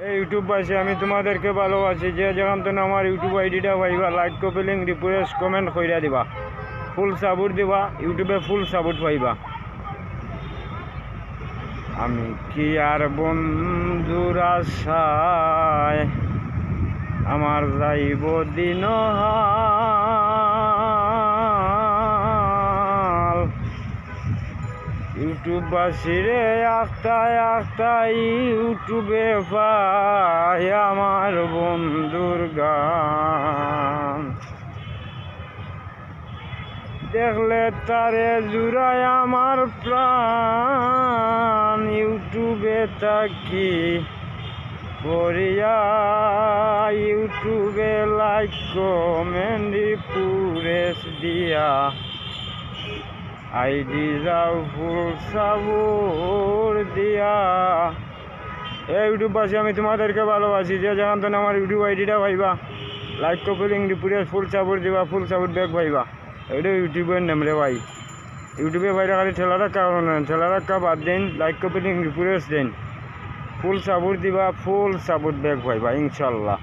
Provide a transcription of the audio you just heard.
এই ইউটিউববাসী, আমি তোমাদেরকে ভালোবাসি। যে যেখান থেকে আমার ইউটিউব আইডিটা পাইবা, like copy link repress comment কইরা দিবা, ফুল সাপোর্ট দিবা, ইউটিউবে ফুল সাপোর্ট পাইবা। আমি কি আর বন্ধুর আশায় আমার যাইব দিন ইউটিউববাসীরে আখতায় আখতায় ইউটিউবে পাই আমার বন্ধুর গান। দেখলে তারে জুড়ায় আমার প্রাণ, ইউটিউবে তাকি করিয়া, ইউটিউবে লাইক কমেন্ট রিপ্রেস দিয়া, আইডি যাও ফুল সাপোর্ট দিয়া। এই ইউটিউববাসী, আমি তোমাদেরকে ভালোবাসি। যে যেখান থেকে আমার ইউটিউব আইডিটা পাইবা, like copy link repress full support দিবা, ফুল সাপোর্ট ব্যাক পাইবা। এটা ইউটিউবের নাম রে ভাই। ইউটিউবে বাইরে খালি ঠেলা রাখা বাদ দেন, লাইক কপি লিঙ্ক রিপ্রেস দেন, ফুল সাপোর্ট দিবা, ফুল সাপোর্ট ব্যাক পাইবা ইনশাল্লাহ।